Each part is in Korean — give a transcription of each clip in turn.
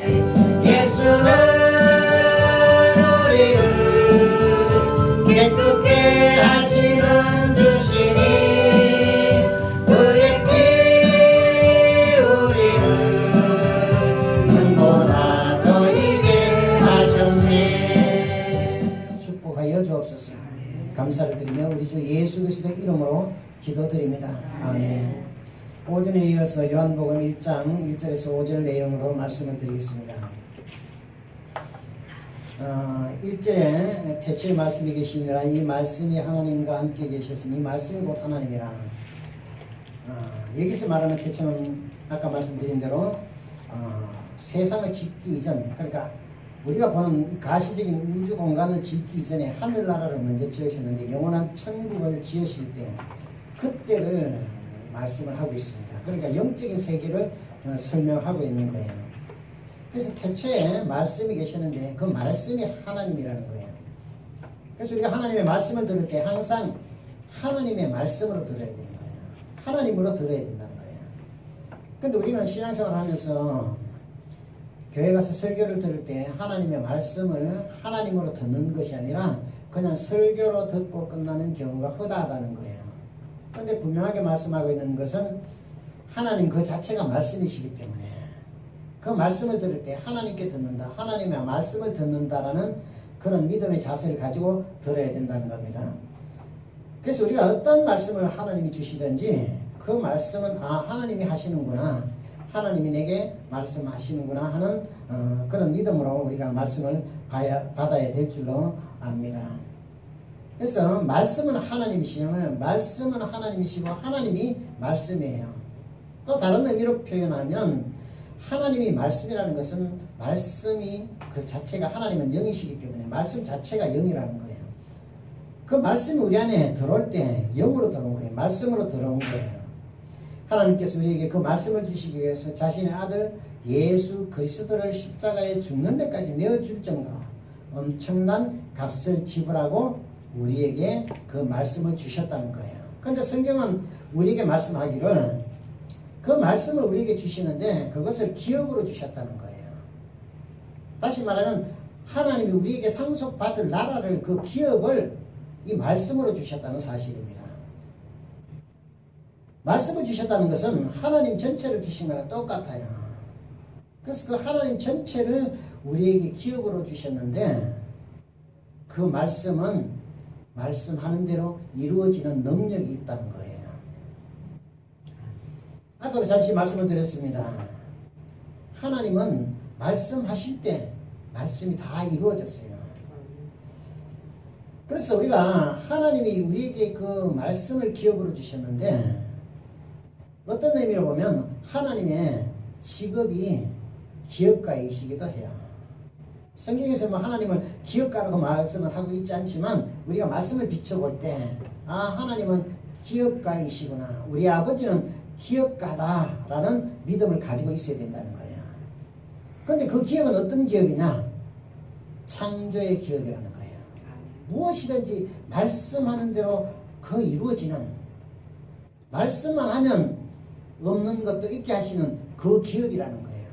예수는 우리를 기쁘게 하시는 주시니 그의 피 우리를 눈보다 더 이게 하셨네. 축복하여 주옵소서. 감사를 드리며 우리 주 예수 그리스도의 이름으로 기도드립니다. 아멘. 오전에 이어서 요한복음 1장 1절에서 5절 내용으로 말씀을 드리겠습니다. 1절에 태초에 말씀이 계시니라. 이 말씀이 하나님과 함께 계셨으니 이 말씀이 곧 하나님이라. 여기서 말하는 태초는 아까 말씀드린 대로 세상을 짓기 이전, 그러니까 우리가 보는 가시적인 우주 공간을 짓기 이전에 하늘나라를 먼저 지으셨는데 영원한 천국을 지으실 때 그때를 말씀을 하고 있습니다. 그러니까 영적인 세계를 설명하고 있는 거예요. 그래서 태초에 말씀이 계셨는데 그 말씀이 하나님이라는 거예요. 그래서 우리가 하나님의 말씀을 들을 때 항상 하나님의 말씀으로 들어야 되는 거예요. 하나님으로 들어야 된다는 거예요. 근데 우리는 신앙생활을 하면서 교회 가서 설교를 들을 때 하나님의 말씀을 하나님으로 듣는 것이 아니라 그냥 설교로 듣고 끝나는 경우가 허다하다는 거예요. 그런데 분명하게 말씀하고 있는 것은 하나님 그 자체가 말씀이시기 때문에 그 말씀을 들을 때 하나님께 듣는다, 하나님의 말씀을 듣는다라는 그런 믿음의 자세를 가지고 들어야 된다는 겁니다. 그래서 우리가 어떤 말씀을 하나님이 주시든지 그 말씀은 하나님이 하시는구나, 하나님이 내게 말씀하시는구나 하는 그런 믿음으로 우리가 말씀을 받아야 될 줄로 압니다. 그래서 말씀은 하나님이시면 말씀은 하나님이시고 하나님이 말씀이에요. 또 다른 의미로 표현하면 하나님이 말씀이라는 것은 말씀이 그 자체가 하나님은 영이시기 때문에 말씀 자체가 영이라는 거예요. 그 말씀이 우리 안에 들어올 때 영으로 들어온 거예요. 말씀으로 들어온 거예요. 하나님께서 우리에게 그 말씀을 주시기 위해서 자신의 아들 예수 그리스도를 십자가에 죽는 데까지 내어줄 정도로 엄청난 값을 지불하고 우리에게 그 말씀을 주셨다는 거예요. 그런데 성경은 우리에게 말씀하기를 그 말씀을 우리에게 주시는데 그것을 기업으로 주셨다는 거예요. 다시 말하면 하나님이 우리에게 상속받을 나라를, 그 기업을 이 말씀으로 주셨다는 사실입니다. 말씀을 주셨다는 것은 하나님 전체를 주신 거랑 똑같아요. 그래서 그 하나님 전체를 우리에게 기업으로 주셨는데 그 말씀은 말씀하는 대로 이루어지는 능력이 있다는 거예요. 아까도 잠시 말씀을 드렸습니다. 하나님은 말씀하실 때 말씀이 다 이루어졌어요. 그래서 우리가 하나님이 우리에게 그 말씀을 기업으로 주셨는데 어떤 의미로 보면 하나님의 직업이 기업가이시기도 해요. 성경에서 하나님을 기업가라고 말씀을 하고 있지 않지만 우리가 말씀을 비춰볼 때 하나님은 기업가이시구나, 우리 아버지는 기업가다라는 믿음을 가지고 있어야 된다는 거예요. 그런데 그 기업은 어떤 기업이냐? 창조의 기업이라는 거예요. 무엇이든지 말씀하는 대로 그 이루어지는, 말씀만 하면 없는 것도 있게 하시는 그 기업이라는 거예요.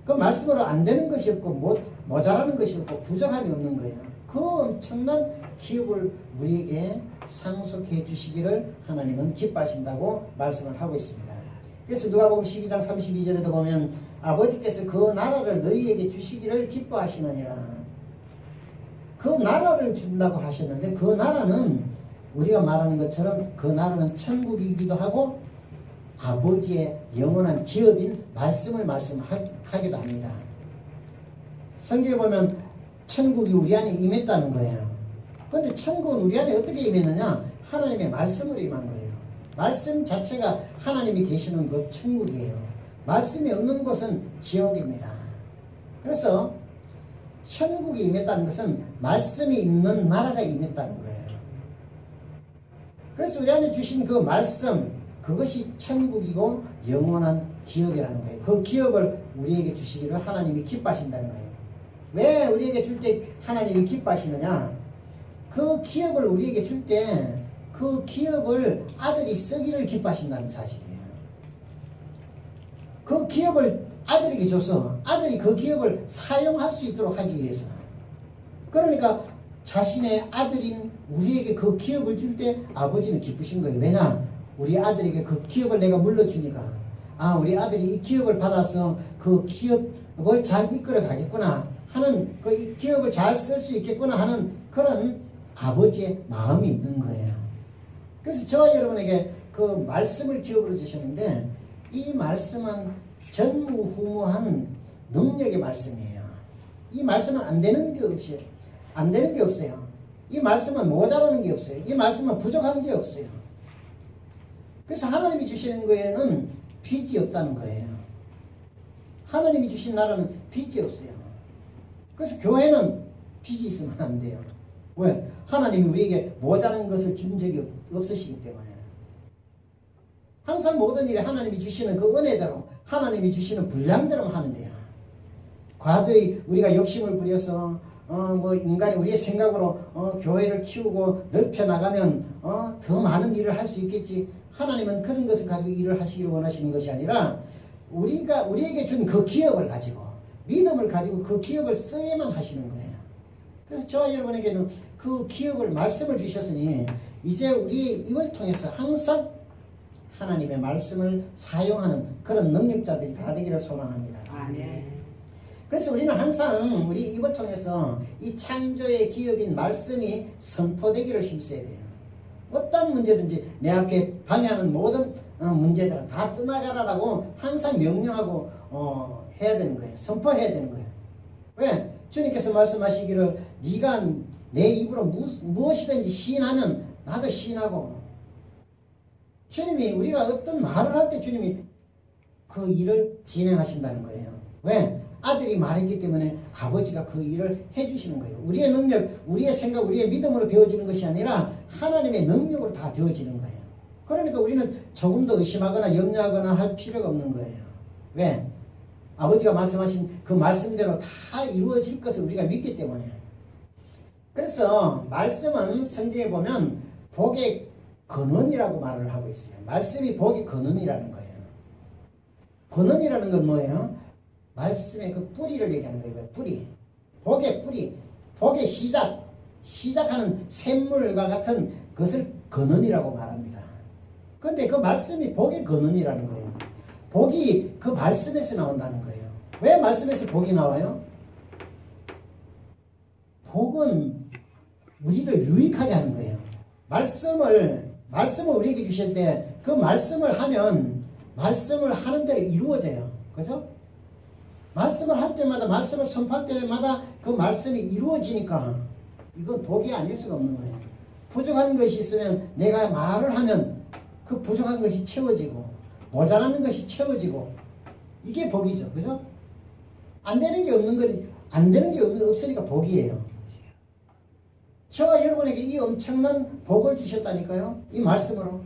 그 말씀으로 안 되는 것이 없고 모자라는 것이 없고 부족함이 없는 거예요. 그 엄청난 기업을 우리에게 상속해 주시기를 하나님은 기뻐하신다고 말씀을 하고 있습니다. 그래서 누가복음 12장 32절에도 보면 아버지께서 그 나라를 너희에게 주시기를 기뻐하시느니라. 그 나라를 준다고 하셨는데 그 나라는 우리가 말하는 것처럼 그 나라는 천국이기도 하고 아버지의 영원한 기업인 말씀을 말씀하기도 합니다. 성경에 보면 천국이 우리 안에 임했다는 거예요. 그런데 천국은 우리 안에 어떻게 임했느냐? 하나님의 말씀으로 임한 거예요. 말씀 자체가 하나님이 계시는 그 천국이에요. 말씀이 없는 곳은 지옥입니다. 그래서 천국이 임했다는 것은 말씀이 있는 나라가 임했다는 거예요. 그래서 우리 안에 주신 그 말씀, 그것이 천국이고 영원한 기업이라는 거예요. 그 기업을 우리에게 주시기를 하나님이 기뻐하신다는 거예요. 왜 우리에게 줄 때 하나님이 기뻐하시느냐? 그 기업을 우리에게 줄 때 그 기업을 아들이 쓰기를 기뻐하신다는 사실이에요. 그 기업을 아들에게 줘서 아들이 그 기업을 사용할 수 있도록 하기 위해서. 그러니까 자신의 아들인 우리에게 그 기업을 줄 때 아버지는 기쁘신 거예요. 왜냐? 우리 아들에게 그 기업을 내가 물려주니까, 아, 우리 아들이 이 기업을 받아서 그 기업을 잘 이끌어 가겠구나 하는, 그 기업을 잘 쓸 수 있겠구나 하는 그런 아버지의 마음이 있는 거예요. 그래서 저와 여러분에게 그 말씀을 기업으로 주셨는데, 이 말씀은 전무후무한 능력의 말씀이에요. 이 말씀은 안 되는 게 없어요. 이 말씀은 모자라는 게 없어요. 이 말씀은 부족한 게 없어요. 그래서 하나님이 주시는 거에는 빚이 없다는 거예요. 하나님이 주신 나라는 빚이 없어요. 그래서 교회는 빚이 있으면 안 돼요. 왜? 하나님이 우리에게 모자란 것을 준 적이 없으시기 때문에. 항상 모든 일에 하나님이 주시는 그 은혜대로, 하나님이 주시는 분량대로만 하면 돼요. 과도히 우리가 욕심을 부려서 인간이 우리의 생각으로 교회를 키우고 넓혀 나가면 더 많은 일을 할 수 있겠지. 하나님은 그런 것을 가지고 일을 하시기를 원하시는 것이 아니라, 우리에게 준 그 기업을 가지고, 믿음을 가지고 그 기업을 써야만 하시는 거예요. 그래서 저와 여러분에게는 그 기업을, 말씀을 주셨으니 이제 우리의 입을 통해서 항상 하나님의 말씀을 사용하는 그런 능력자들이 다 되기를 소망합니다. 아멘. 그래서 우리는 항상 우리 입을 통해서 이 창조의 기업인 말씀이 선포되기를 힘써야 돼요. 어떤 문제든지 내 앞에 방해하는 모든 문제들은 다 떠나가라라고 항상 명령하고 해야 되는 거예요. 선포해야 되는 거예요. 왜? 주님께서 말씀하시기를 네가 내 입으로 무엇이든지 시인하면 나도 시인하고, 주님이 우리가 어떤 말을 할 때 주님이 그 일을 진행하신다는 거예요. 왜? 아들이 말했기 때문에 아버지가 그 일을 해주시는 거예요. 우리의 능력, 우리의 생각, 우리의 믿음으로 되어지는 것이 아니라 하나님의 능력으로 다 되어지는 거예요. 그러니까 우리는 조금 더 의심하거나 염려하거나 할 필요가 없는 거예요. 왜? 아버지가 말씀하신 그 말씀대로 다 이루어질 것을 우리가 믿기 때문에. 그래서 말씀은 성경에 보면 복의 근원이라고 말을 하고 있어요. 말씀이 복의 근원이라는 거예요. 근원이라는 건 뭐예요? 말씀의 그 뿌리를 얘기하는 거예요. 뿌리. 복의 뿌리. 복의 시작하는 샘물과 같은 것을 근원이라고 말합니다. 그런데 그 말씀이 복의 근원이라는 거예요. 복이 그 말씀에서 나온다는 거예요. 왜 말씀에서 복이 나와요? 복은 우리를 유익하게 하는 거예요. 말씀을 우리에게 주실 때 그 말씀을 하면 말씀을 하는 대로 이루어져요. 그죠? 말씀을 할 때마다, 말씀을 선포할 때마다 그 말씀이 이루어지니까 이건 복이 아닐 수가 없는 거예요. 부족한 것이 있으면 내가 말을 하면 그 부족한 것이 채워지고, 모자라는 것이 채워지고, 이게 복이죠. 그죠? 안 되는 게 없으니까 복이에요. 저와 여러분에게 이 엄청난 복을 주셨다니까요. 이 말씀으로.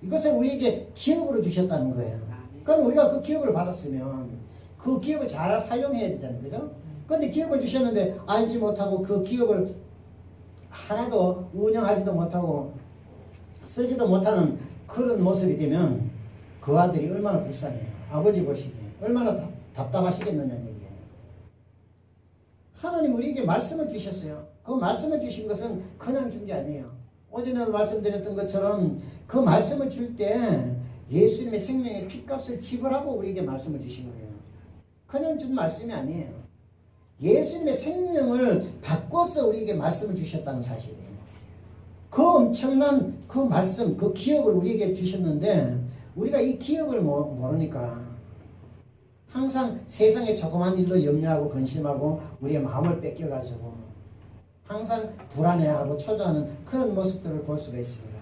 이것을 우리에게 기업으로 주셨다는 거예요. 그럼 우리가 그 기업을 받았으면 그 기업을 잘 활용해야 되잖아요. 그죠? 그런데 기업을 주셨는데 알지 못하고 그 기업을 하나도 운영하지도 못하고 쓰지도 못하는 그런 모습이 되면 그 아들이 얼마나 불쌍해요. 아버지 보시기에 얼마나 답답하시겠느냐는 얘기예요. 하나님 우리에게 말씀을 주셨어요. 그 말씀을 주신 것은 그냥 준 게 아니에요. 어제는 말씀드렸던 것처럼 그 말씀을 줄 때 예수님의 생명의 핏값을 지불하고 우리에게 말씀을 주신 거예요. 그냥 준 말씀이 아니에요. 예수님의 생명을 바꿔서 우리에게 말씀을 주셨다는 사실이에요. 그 엄청난 그 말씀, 그 기업을 우리에게 주셨는데 우리가 이 기업을 모르니까 항상 세상의 조그만 일로 염려하고 근심하고 우리의 마음을 뺏겨가지고 항상 불안해하고 초조하는 그런 모습들을 볼 수가 있습니다.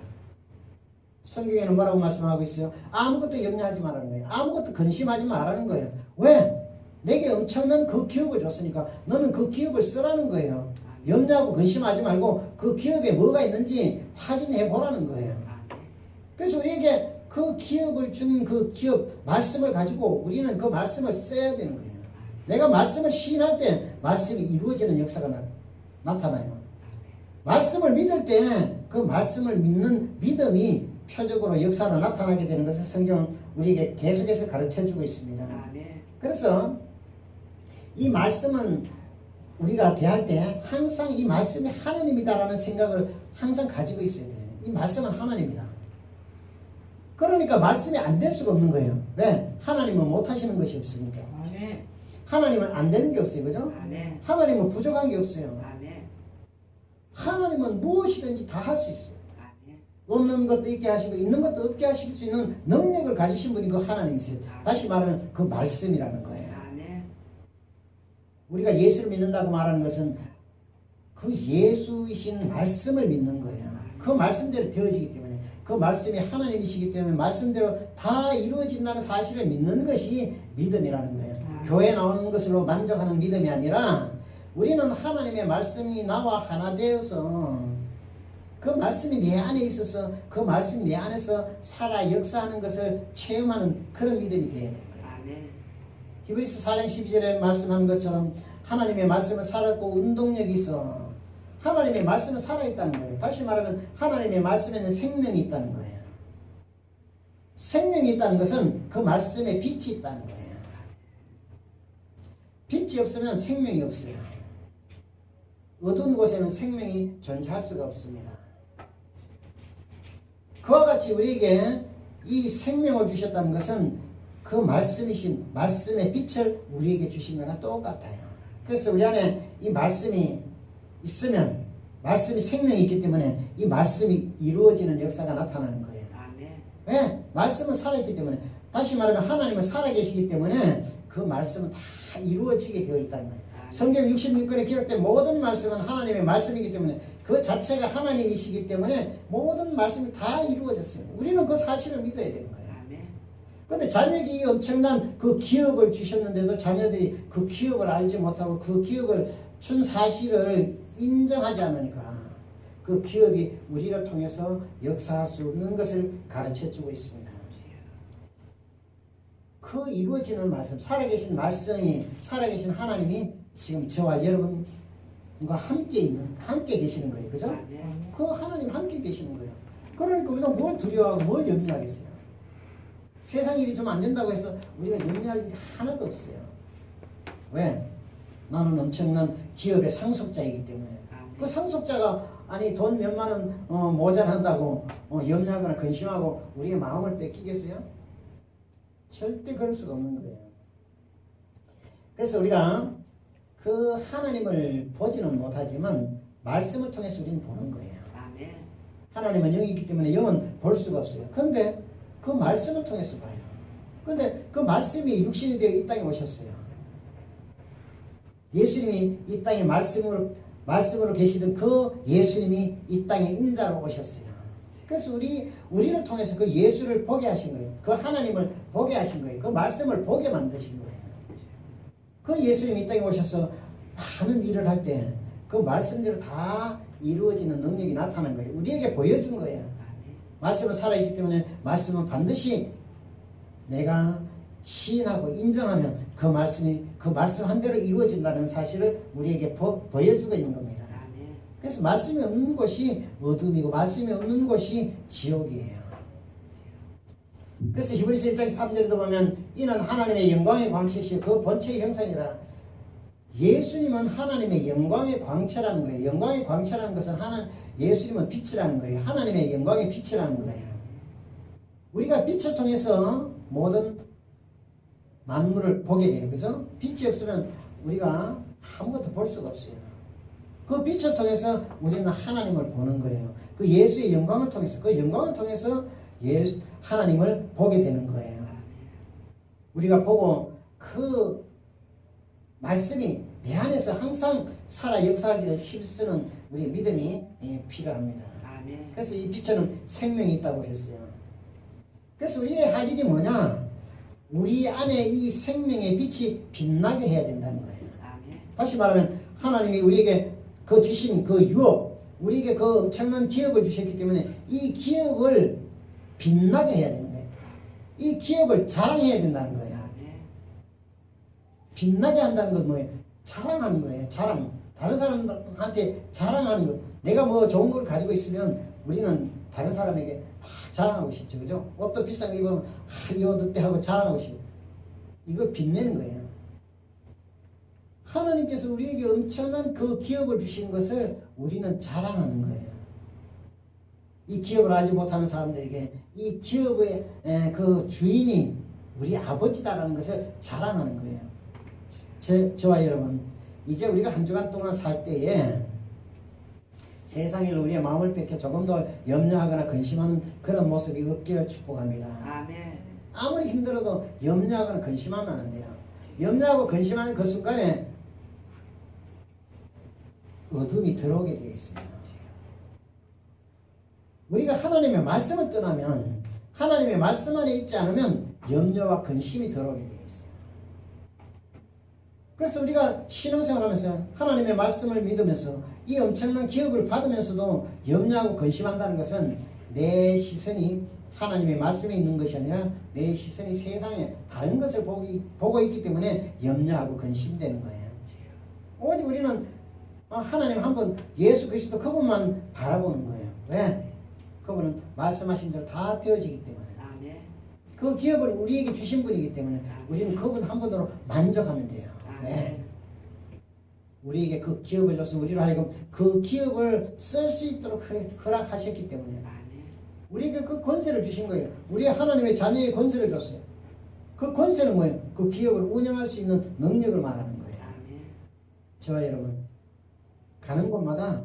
성경에는 뭐라고 말씀하고 있어요? 아무것도 염려하지 말라는 거예요. 아무것도 근심하지 말라는 거예요. 왜? 내게 엄청난 그 기업을 줬으니까 너는 그 기업을 쓰라는 거예요. 염려하고 근심하지 말고 그 기업에 뭐가 있는지 확인해 보라는 거예요. 그래서 우리에게 그 기업을 준 그 기업 말씀을 가지고 우리는 그 말씀을 써야 되는 거예요. 내가 말씀을 시인할 때 말씀이 이루어지는 역사가 나타나요. 말씀을 믿을 때 그 말씀을 믿는 믿음이 표적으로 역사로 나타나게 되는 것을 성경은 우리에게 계속해서 가르쳐주고 있습니다. 그래서 이 말씀은 우리가 대할 때 항상 이 말씀이 하나님이다라는 생각을 항상 가지고 있어야 돼요. 이 말씀은 하나님이다. 그러니까 말씀이 안 될 수가 없는 거예요. 왜? 하나님은 못하시는 것이 없으니까. 아멘. 하나님은 안 되는 게 없어요. 그죠? 아멘. 하나님은 부족한 게 없어요. 아멘. 하나님은 무엇이든지 다 할 수 있어요. 아멘. 없는 것도 있게 하시고 있는 것도 없게 하실 수 있는 능력을 가지신 분이 그 하나님이세요. 다시 말하면 그 말씀이라는 거예요. 아멘. 우리가 예수를 믿는다고 말하는 것은 그 예수이신 말씀을 믿는 거예요. 그 말씀대로 되어지기 때문에 그 말씀이 하나님이시기 때문에 말씀대로 다 이루어진다는 사실을 믿는 것이 믿음이라는 거예요. 교회 나오는 것으로 만족하는 믿음이 아니라 우리는 하나님의 말씀이 나와 하나 되어서 그 말씀이 내 안에 있어서 그 말씀이 내 안에서 살아 역사하는 것을 체험하는 그런 믿음이 되어야 되는 거예요. 아멘. 히브리서 4장 12절에 말씀하는 것처럼 하나님의 말씀은 살았고 운동력이 있어. 하나님의 말씀은 살아있다는 거예요. 다시 말하면 하나님의 말씀에는 생명이 있다는 거예요. 생명이 있다는 것은 그 말씀에 빛이 있다는 거예요. 빛이 없으면 생명이 없어요. 어두운 곳에는 생명이 존재할 수가 없습니다. 그와 같이 우리에게 이 생명을 주셨다는 것은 그 말씀이신 말씀의 빛을 우리에게 주신 거나 똑같아요. 그래서 우리 안에 이 말씀이 있으면 말씀이 생명이 있기 때문에 이 말씀이 이루어지는 역사가 나타나는 거예요. 아멘. 왜? 말씀은 살아있기 때문에. 다시 말하면 하나님은 살아계시기 때문에 그 말씀은 다 이루어지게 되어 있다는 거예요. 성경 66권에 기록된 모든 말씀은 하나님의 말씀이기 때문에 그 자체가 하나님이시기 때문에 모든 말씀이 다 이루어졌어요. 우리는 그 사실을 믿어야 되는 거예요. 그런데 자녀에게 엄청난 그 기업을 주셨는데도 자녀들이 그 기업을 알지 못하고 그 기업을 준 사실을 인정하지 않으니까 그 기업이 우리를 통해서 역사할 수 없는 것을 가르쳐주고 있습니다. 그 이루어지는 말씀, 살아계신 말씀이, 살아계신 하나님이 지금 저와 여러분과 함께 계시는 거예요. 그죠? 그 하나님 함께 계시는 거예요. 그러니까 우리가 뭘 두려워하고 뭘 염려하겠어요? 세상 일이 좀 안 된다고 해서 우리가 염려할 일이 하나도 없어요. 왜? 나는 엄청난 기업의 상속자이기 때문에. 그 상속자가 아니 돈 몇만 원 모자란다고 염려하거나 근심하고 우리의 마음을 뺏기겠어요? 절대 그럴 수가 없는 거예요. 그래서 우리가 그 하나님을 보지는 못하지만 말씀을 통해서 우리는 보는 거예요. 하나님은 영이기 때문에 영은 볼 수가 없어요. 그런데 그 말씀을 통해서 봐요. 그런데 그 말씀이 육신이 되어 이 땅에 오셨어요. 예수님이 이 땅에 말씀으로 계시던 그 예수님이 이 땅에 인자로 오셨어요. 그래서 우리를 통해서 그 예수를 보게 하신 거예요. 그 하나님을 보게 하신 거예요. 그 말씀을 보게 만드신 거예요. 그 예수님이 이 땅에 오셔서 많은 일을 할 때 그 말씀대로 다 이루어지는 능력이 나타난 거예요. 우리에게 보여준 거예요. 말씀은 살아있기 때문에 말씀은 반드시 내가 시인하고 인정하면 그 말씀이 그 말씀 한 대로 이루어진다는 사실을 우리에게 보여주고 있는 겁니다. 그래서 말씀이 없는 곳이 어둠이고 말씀이 없는 곳이 지옥이에요. 그래서 히브리서 1장 3절에도 보면 이는 하나님의 영광의 광채시요 그 본체의 형상이라. 예수님은 하나님의 영광의 광채라는 거예요. 영광의 광채라는 것은 예수님은 빛이라는 거예요. 하나님의 영광의 빛이라는 거예요. 우리가 빛을 통해서 모든 만물을 보게 돼요. 그죠? 빛이 없으면 우리가 아무것도 볼 수가 없어요. 그 빛을 통해서 우리는 하나님을 보는 거예요. 그 예수의 영광을 통해서, 그 영광을 통해서 하나님을 보게 되는 거예요. 우리가 보고 그 말씀이 내 안에서 항상 살아 역사하기를 힘쓰는 우리의 믿음이 필요합니다. 그래서 이 빛에는 생명이 있다고 했어요. 그래서 우리의 할 일이 뭐냐? 우리 안에 이 생명의 빛이 빛나게 해야 된다는 거예요. 다시 말하면 하나님이 우리에게 그 주신 그 유업, 우리에게 그 엄청난 기업을 주셨기 때문에 이 기업을 빛나게 해야 되는 거예요. 이 기업을 자랑해야 된다는 거예요. 빛나게 한다는 건 뭐예요? 자랑하는 거예요. 자랑. 다른 사람한테 자랑하는 것. 내가 뭐 좋은 걸 가지고 있으면 우리는 다른 사람에게 자랑하고 싶죠. 그죠? 옷도 비싼 거 입으면 이 옷 어때 하고 자랑하고 싶고. 이걸 빛내는 거예요. 하나님께서 우리에게 엄청난 그 기업을 주신 것을 우리는 자랑하는 거예요. 이 기업을 알지 못하는 사람들에게 이 기업의 그 주인이 우리 아버지다라는 것을 자랑하는 거예요. 저와 여러분, 이제 우리가 한 주간 동안 살 때에 세상에 우리의 마음을 뺏겨 조금 더 염려하거나 근심하는 그런 모습이 없기를 축복합니다. 아멘. 아무리 힘들어도 염려하거나 근심하면 안 돼요. 염려하고 근심하는 그 순간에 어둠이 들어오게 되어 있어요. 우리가 하나님의 말씀을 떠나면, 하나님의 말씀 안에 있지 않으면 염려와 근심이 들어오게 되어 있어요. 그래서 우리가 신앙생활하면서 하나님의 말씀을 믿으면서 이 엄청난 기업을 받으면서도 염려하고 근심한다는 것은 내 시선이 하나님의 말씀에 있는 것이 아니라 내 시선이 세상에 다른 것을 보고 있기 때문에 염려하고 근심되는 거예요. 오직 우리는 하나님 한 분, 예수 그리스도 그분만 바라보는 거예요. 왜? 그분은 말씀하신 대로 다 되어지기 때문에. 아멘. 그 기업을 우리에게 주신 분이기 때문에 우리는 그분 한 분으로 만족하면 돼요. 네. 우리에게 그 기업을 줘서 우리로 하여금 그 기업을 쓸 수 있도록 허락하셨기 때문에 아멘. 우리에게 그 권세를 주신 거예요. 우리 하나님의 자녀의 권세를 줬어요. 그 권세는 뭐예요? 그 기업을 운영할 수 있는 능력을 말하는 거예요. 아멘. 저와 여러분, 가는 곳마다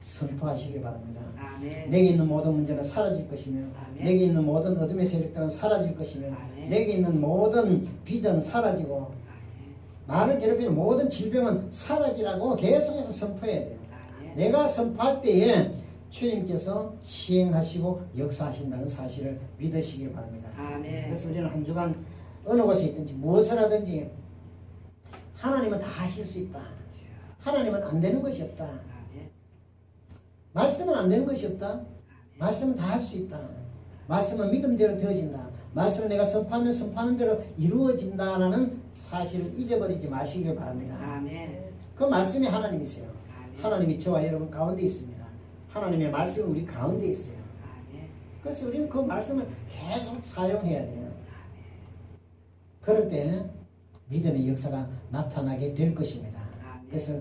선포하시기 바랍니다. 아멘. 내게 있는 모든 문제는 사라질 것이며, 아멘. 내게 있는 모든 어둠의 세력들은 사라질 것이며, 아멘. 내게 있는 모든 비전 사라지고, 아멘. 나를 괴롭히는 모든 질병은 사라지라고 계속해서 선포해야 돼요. 아멘. 내가 선포할 때에 주님께서 시행하시고 역사하신다는 사실을 믿으시기 바랍니다. 아멘. 그래서 우리는 한 주간 어느 곳에 있든지 무엇을 하든지 하나님은 다 하실 수 있다. 하나님은 안 되는 것이 없다. 아멘. 말씀은 안 되는 것이 없다. 말씀은 다 할 수 있다. 말씀은 믿음대로 되어진다. 말씀은 내가 선포하면 선포하는 대로 이루어진다라는 사실을 잊어버리지 마시길 바랍니다. 아멘. 그 말씀이 하나님이세요. 아멘. 하나님이 저와 여러분 가운데 있습니다. 하나님의 말씀은 우리 가운데 있어요. 아멘. 그래서 우리는 그 말씀을 계속 사용해야 돼요. 그럴 때 믿음의 역사가 나타나게 될 것입니다. 아멘. 그래서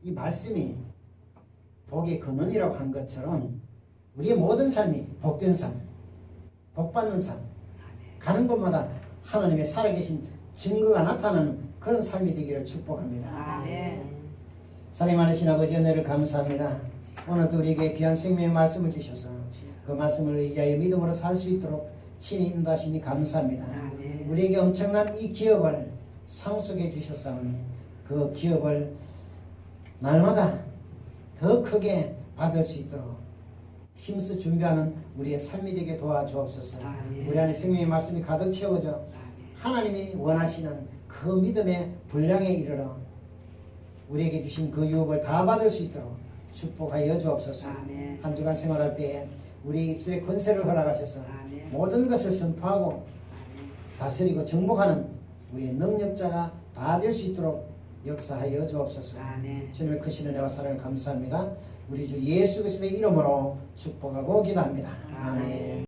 이 말씀이 복의 근원이라고 한 것처럼 우리의 모든 삶이 복된 삶, 복받는 삶, 가는 곳마다 하나님의 살아계신 증거가 나타나는 그런 삶이 되기를 축복합니다. 아멘. 사랑이 많으신 아버지 은혜를 감사합니다. 오늘도 우리에게 귀한 생명의 말씀을 주셔서 그 말씀을 의지하여 믿음으로 살 수 있도록 친히 인도하시니 감사합니다. 아멘. 우리에게 엄청난 이 기업을 상속해 주셨사오니 그 기업을 날마다 더 크게 받을 수 있도록 힘써 준비하는 우리의 삶이 되게 도와주옵소서. 아멘. 우리 안에 생명의 말씀이 가득 채워져 아멘. 하나님이 원하시는 그 믿음의 분량에 이르러 우리에게 주신 그 유업을 다 받을 수 있도록 축복하여 주옵소서. 아멘. 한 주간 생활할 때에 우리 입술에 권세를 허락하셔서 아멘. 모든 것을 선포하고 아멘. 다스리고 정복하는 우리의 능력자가 다 될 수 있도록 역사하여 주옵소서. 아멘. 주님의 크신 은혜와 사랑을 감사합니다. 우리 주 예수 그리스도의 이름으로 축복하고 기도합니다. 아멘. 아멘.